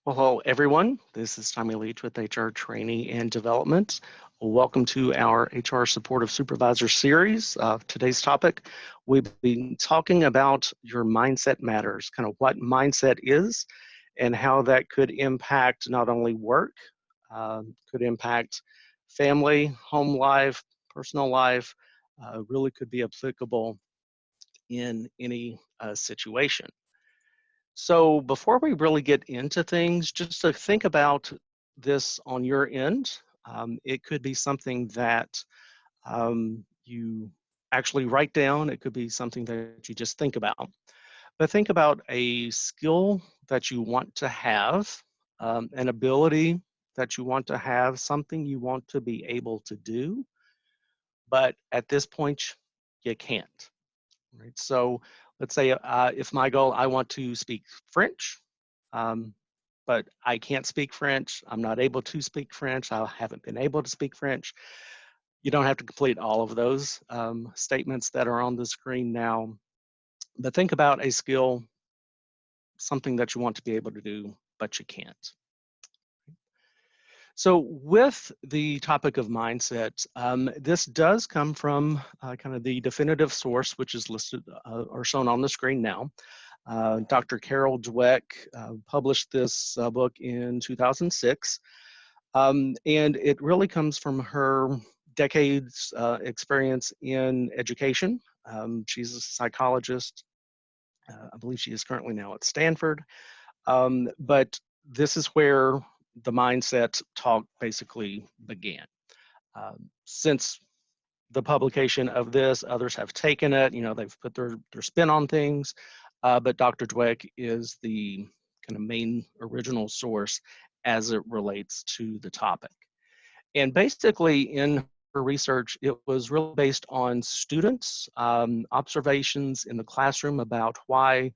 Well, hello, everyone. This is Tommy Leach with HR Training and Development. Welcome to our HR Supportive Supervisor series. Today's topic, we've been talking about your mindset matters, kind of what mindset is and how that could impact not only work, could impact family, home life, personal life, really could be applicable in any situation. So before we really get into things, just to think about this on your end, it could be something that you actually write down. It could be something that you just think about. But think about a skill that you want to have, an ability that you want to have, something you want to be able to do, but at this point, you can't. Right? So let's say if my goal, I want to speak French, um, but I can't speak French. I'm not able to speak French. I haven't been able to speak French. You don't have to complete all of those statements that are on the screen now, but think about a skill, something that you want to be able to do, but you can't. So with the topic of mindset, this does come from kind of the definitive source, which is listed or shown on the screen now. Dr. Carol Dweck published this book in 2006, and it really comes from her decades experience in education. She's a psychologist. I believe she is currently now at Stanford. But this is where the mindset talk basically began. Since the publication of this, others have taken it, they've put their spin on things, but Dr. Dweck is the kind of main original source as it relates to the topic. And basically in her research, it was really based on students' observations in the classroom about why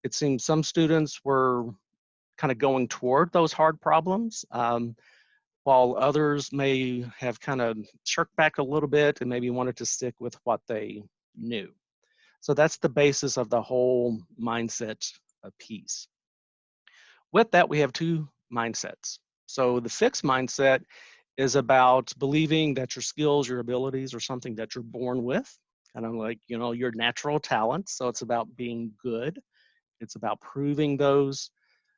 it seemed some students were kind of going toward those hard problems, while others may have kind of shirked back a little bit and maybe wanted to stick with what they knew. So that's the basis of the whole mindset piece. With that, we have two mindsets. So the fixed mindset is about believing that your skills, your abilities are something that you're born with, kind of like, your natural talents. So it's about being good. It's about proving those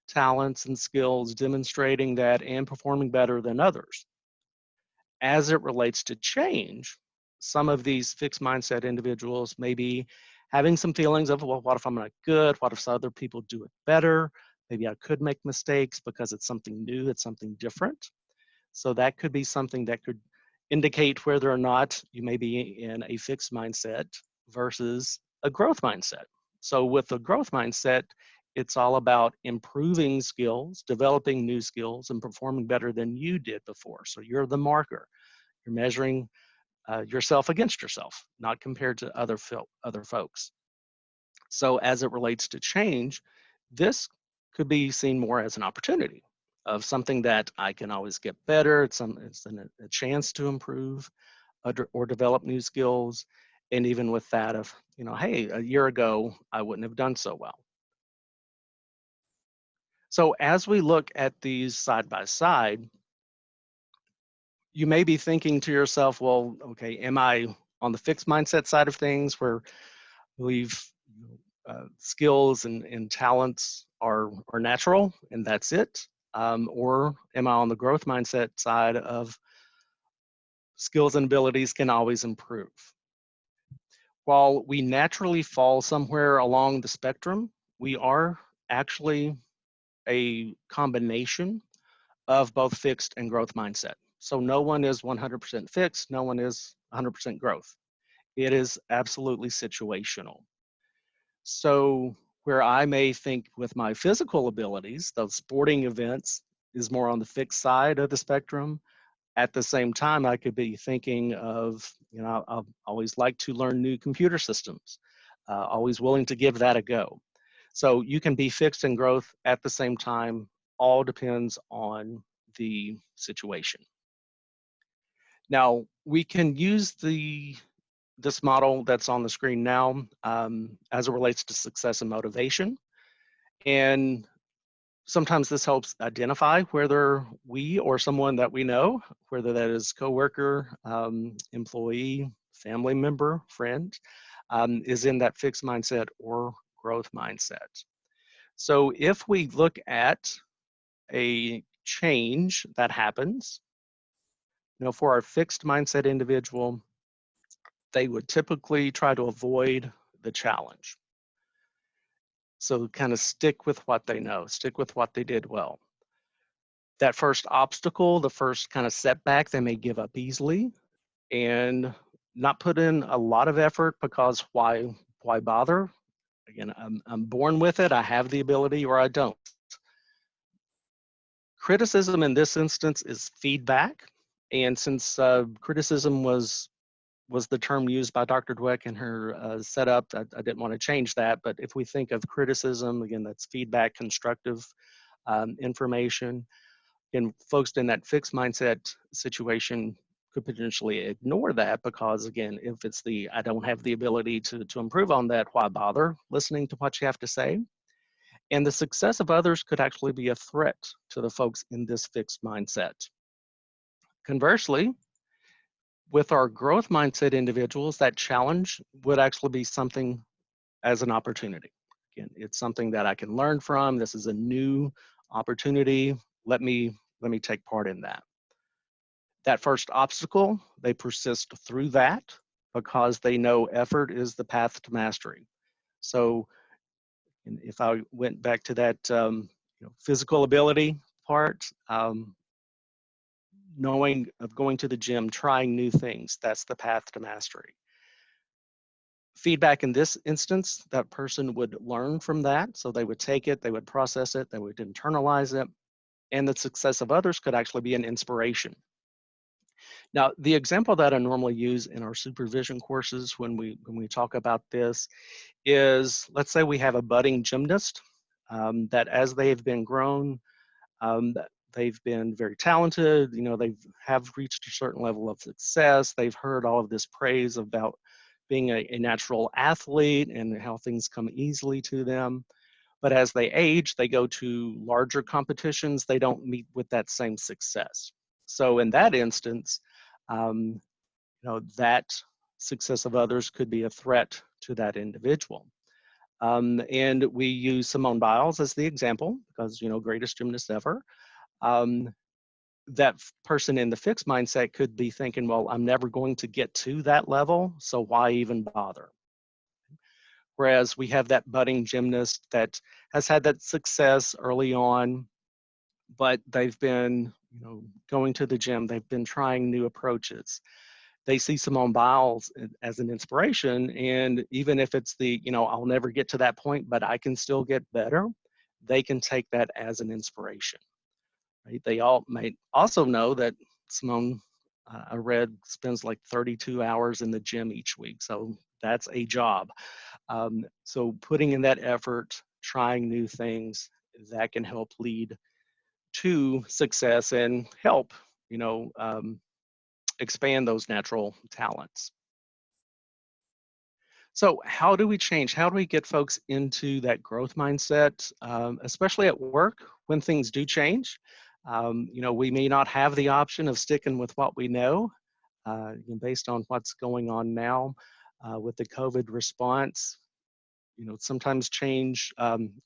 talents and skills, demonstrating that and performing better than others. As it relates to change, some of these fixed mindset individuals may be having some feelings of, well, what if I'm not good? What if other people do it better? Maybe I could make mistakes because it's something new, it's something different. So that could be something that could indicate whether or not you may be in a fixed mindset versus a growth mindset. So with a growth mindset, it's all about improving skills, developing new skills, and performing better than you did before. So you're the marker. You're measuring yourself against yourself, not compared to other folks. So as it relates to change, this could be seen more as an opportunity of something that I can always get better. It's a chance to improve or develop new skills. And even with that of, hey, a year ago, I wouldn't have done so well. So as we look at these side by side, you may be thinking to yourself, well, okay, am I on the fixed mindset side of things where we've skills and talents are natural and that's it? Or am I on the growth mindset side of skills and abilities can always improve? While we naturally fall somewhere along the spectrum, we are actually a combination of both fixed and growth mindset. So no one is 100% fixed, no one is 100% growth. It is absolutely situational. So where I may think with my physical abilities, those sporting events is more on the fixed side of the spectrum. At the same time, I could be thinking of, I always like to learn new computer systems, always willing to give that a go. So you can be fixed and growth at the same time, all depends on the situation. Now, we can use this model that's on the screen now as it relates to success and motivation. And Sometimes this helps identify whether we or someone that we know, whether that is coworker, employee, family member, friend, is in that fixed mindset or growth mindset. So if we look at a change that happens, for our fixed mindset individual, they would typically try to avoid the challenge. So kind of stick with what they know, stick with what they did well. That first obstacle, the first kind of setback, they may give up easily and not put in a lot of effort because why bother? Again, I'm born with it, I have the ability, or I don't. Criticism in this instance is feedback. And since criticism was the term used by Dr. Dweck in her setup, I didn't want to change that. But if we think of criticism, again, that's feedback, constructive information. And folks in that fixed mindset situation could potentially ignore that because, again, if it's I don't have the ability to improve on that, why bother listening to what you have to say? And the success of others could actually be a threat to the folks in this fixed mindset. Conversely, with our growth mindset individuals, that challenge would actually be something as an opportunity. Again, it's something that I can learn from. This is a new opportunity. Let me take part in that. That first obstacle, they persist through that because they know effort is the path to mastery. So if I went back to that physical ability part, knowing of going to the gym, trying new things, that's the path to mastery. Feedback in this instance, that person would learn from that. So they would take it, they would process it, they would internalize it, and the success of others could actually be an inspiration. Now, the example that I normally use in our supervision courses when we talk about this is, let's say we have a budding gymnast that as they've been grown, they've been very talented, they have reached a certain level of success. They've heard all of this praise about being a natural athlete and how things come easily to them. But as they age, they go to larger competitions, they don't meet with that same success. So in that instance, that success of others could be a threat to that individual. And we use Simone Biles as the example because, greatest gymnast ever. That person in the fixed mindset could be thinking, well, I'm never going to get to that level, so why even bother? Whereas we have that budding gymnast that has had that success early on, but they've been, going to the gym, they've been trying new approaches. They see Simone Biles as an inspiration, and even if it's I'll never get to that point, but I can still get better, they can take that as an inspiration. Right? They all might also know that Simone, I read, spends like 32 hours in the gym each week. So that's a job. So putting in that effort, trying new things, that can help lead to success and help, expand those natural talents. So how do we change? How do we get folks into that growth mindset, especially at work when things do change? We may not have the option of sticking with what we know based on what's going on now with the COVID response. Sometimes change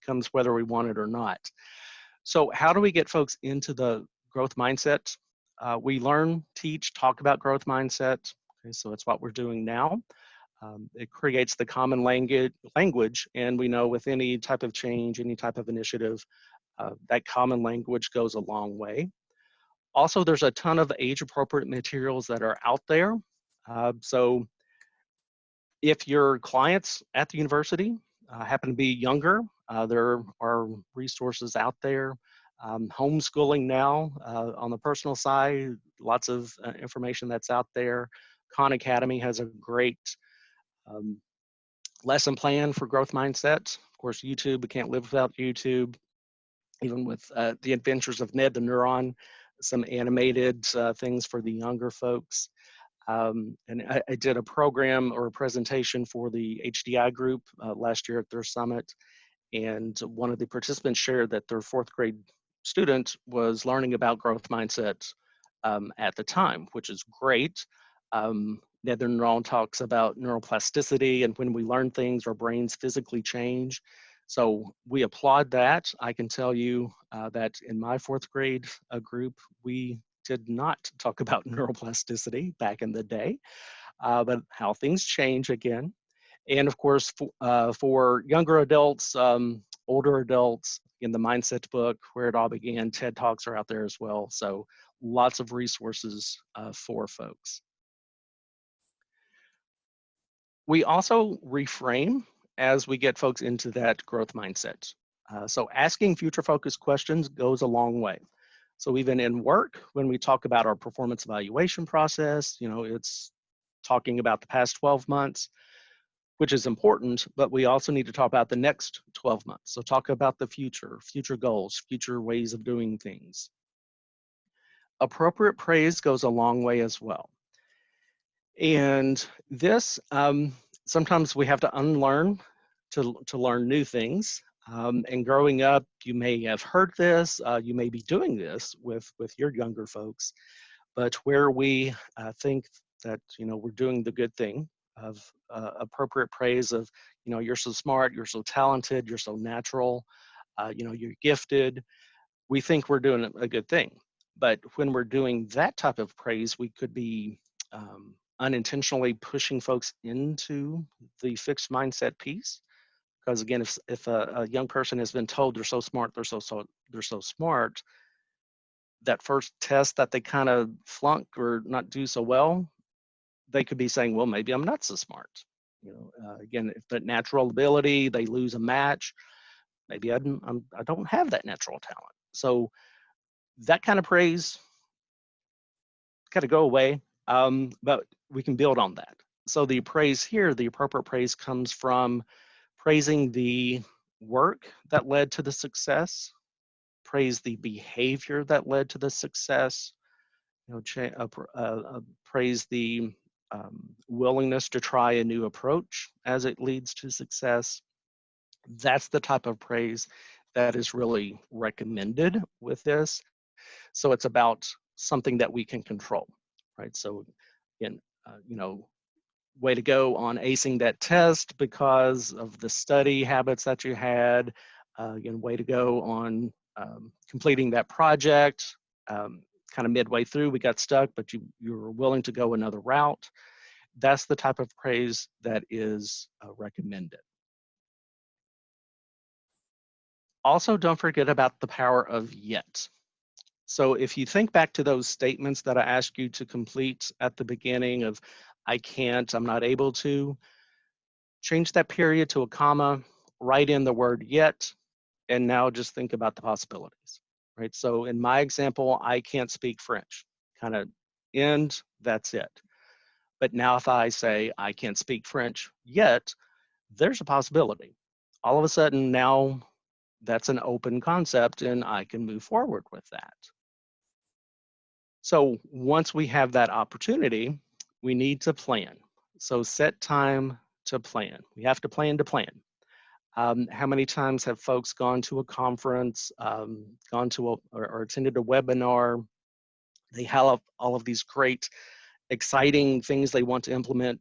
comes whether we want it or not. So how do we get folks into the growth mindset? We learn, teach, talk about growth mindset. Okay, so it's what we're doing now. It creates the common language, and we know with any type of change, any type of initiative, that common language goes a long way. Also, there's a ton of age-appropriate materials that are out there. So if your clients at the university happen to be younger, there are resources out there. Homeschooling now on the personal side, lots of information that's out there. Khan Academy has a great lesson plan for growth mindset. Of course, YouTube, we can't live without YouTube. Even with the Adventures of Ned the Neuron, some animated things for the younger folks. And I did a program or a presentation for the HDI group last year at their summit. And one of the participants shared that their fourth grade student was learning about growth mindset at the time, which is great. Netherton talks about neuroplasticity, and when we learn things, our brains physically change. So we applaud that. I can tell you that in my fourth grade group, we did not talk about neuroplasticity back in the day, but how things change again. And of course, for younger adults, older adults, in the Mindset book, Where It All Began, TED Talks are out there as well. So lots of resources for folks. We also reframe as we get folks into that growth mindset. So asking future focused questions goes a long way. So even in work, when we talk about our performance evaluation process, it's talking about the past 12 months, which is important, but we also need to talk about the next 12 months. So talk about the future goals, future ways of doing things. Appropriate praise goes a long way as well. And this, sometimes we have to unlearn to learn new things. And growing up, you may have heard this, you may be doing this with your younger folks, but where we think that, we're doing the good thing of appropriate praise of, you're so smart, you're so talented, you're so natural, you're gifted, we think we're doing a good thing. But when we're doing that type of praise, we could be unintentionally pushing folks into the fixed mindset piece. Because again, if a young person has been told they're so smart, they're so smart, that first test that they kind of flunk or not do so well, they could be saying, well, maybe I'm not so smart. Again, if that natural ability, they lose a match, maybe I don't have that natural talent. So that kind of praise got to go away, but we can build on that. So the praise here, the appropriate praise, comes from praising the work that led to the success, praise the behavior that led to the success, praise the willingness to try a new approach as it leads to success. That's the type of praise that is really recommended with this. So it's about something that we can control, right? So again, way to go on acing that test because of the study habits that you had. Again, way to go on completing that project. Kind of midway through, we got stuck, but you were willing to go another route. That's the type of praise that is recommended. Also, don't forget about the power of yet. So if you think back to those statements that I asked you to complete at the beginning of I can't, I'm not able to, change that period to a comma, write in the word yet, and now just think about the possibilities, right? So in my example, I can't speak French, kind of end, that's it. But now if I say I can't speak French yet, there's a possibility. All of a sudden now that's an open concept and I can move forward with that. So once we have that opportunity, we need to plan. So set time to plan. We have to plan to plan. How many times have folks gone to a conference, gone to or attended a webinar? They have all of these great, exciting things they want to implement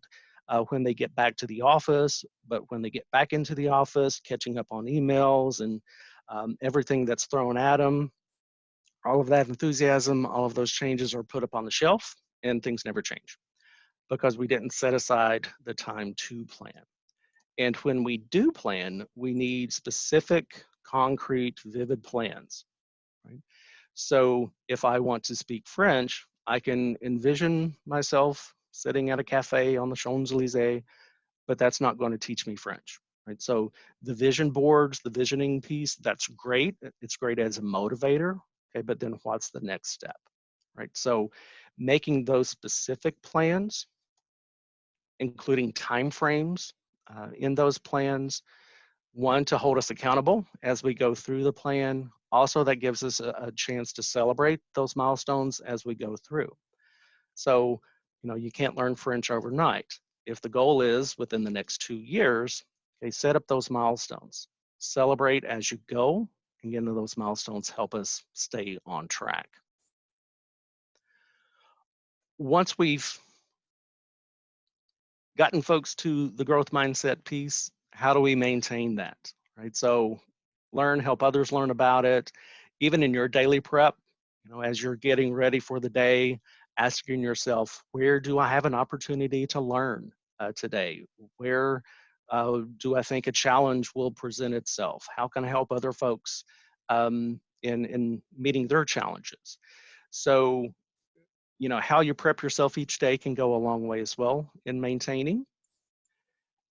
when they get back to the office. But when they get back into the office, catching up on emails and everything that's thrown at them, all of that enthusiasm, all of those changes are put up on the shelf and things never change because we didn't set aside the time to plan. And when we do plan, we need specific, concrete, vivid plans, right? So if I want to speak French, I can envision myself sitting at a cafe on the Champs-Elysees, but that's not going to teach me French, right? So the vision boards, the visioning piece, that's great. It's great as a motivator, okay, but then what's the next step, right? So making those specific plans, including timeframes in those plans, one, to hold us accountable as we go through the plan. Also, that gives us a chance to celebrate those milestones as we go through. So, you can't learn French overnight. If the goal is within the next 2 years, okay, set up those milestones. celebrate as you go. Again, those milestones help us stay on track. Once we've gotten folks to the growth mindset piece, how do we maintain that, right? So learn, help others learn about it. Even in your daily prep, as you're getting ready for the day, asking yourself, where do I have an opportunity to learn today? Where do I think a challenge will present itself? How can I help other folks in meeting their challenges? So, how you prep yourself each day can go a long way as well in maintaining.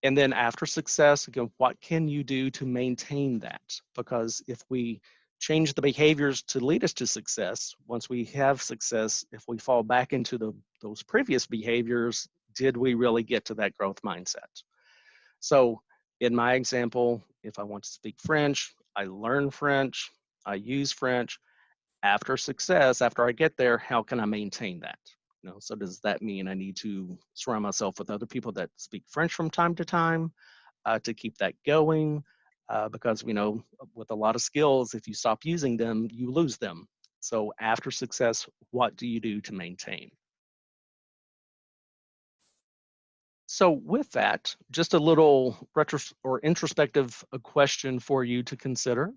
And then after success, again, what can you do to maintain that? Because if we change the behaviors to lead us to success, once we have success, if we fall back into those previous behaviors, did we really get to that growth mindset? So in my example, if I want to speak French, I learn French, I use French. After success, after I get there, how can I maintain that? So does that mean I need to surround myself with other people that speak French from time to time to keep that going? Because we know with a lot of skills, if you stop using them, you lose them. So after success, what do you do to maintain? So with that, just a little introspective question for you to consider.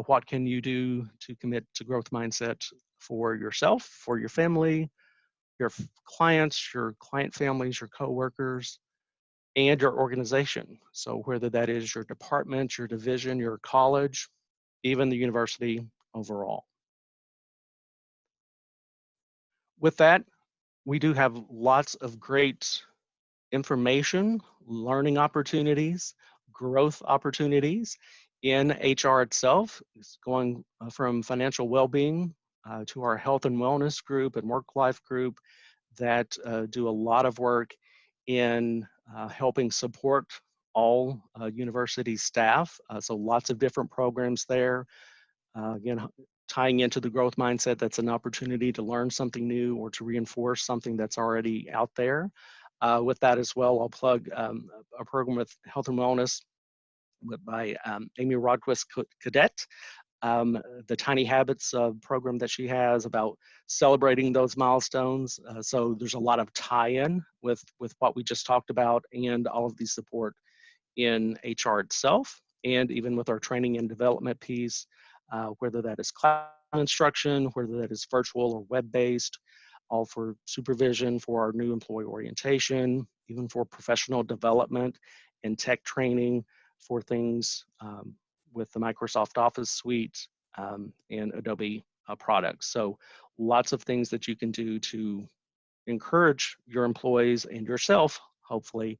What can you do to commit to growth mindset for yourself, for your family, your clients, your client families, your coworkers, and your organization? So whether that is your department, your division, your college, even the university overall. With that, we do have lots of great information, learning opportunities, growth opportunities in HR itself. It's going from financial well-being to our health and wellness group and work-life group that do a lot of work in helping support all university staff. So lots of different programs there. Again, tying into the growth mindset, that's an opportunity to learn something new or to reinforce something that's already out there. With that as well, I'll plug a program with Health and Wellness by Amy Rodquist Cadet. The Tiny Habits program that she has about celebrating those milestones. So there's a lot of tie-in with what we just talked about and all of the support in HR itself, and even with our training and development piece, whether that is class instruction, whether that is virtual or web-based, all for supervision for our new employee orientation, even for professional development and tech training for things with the Microsoft Office suite and Adobe products. So lots of things that you can do to encourage your employees and yourself, hopefully,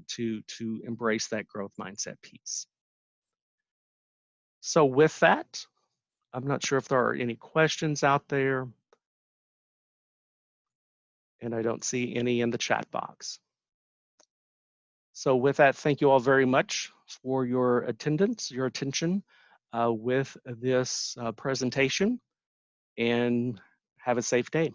to embrace that growth mindset piece. So with that, I'm not sure if there are any questions out there, and I don't see any in the chat box. So with that, thank you all very much for your attendance, your attention with this presentation, and have a safe day.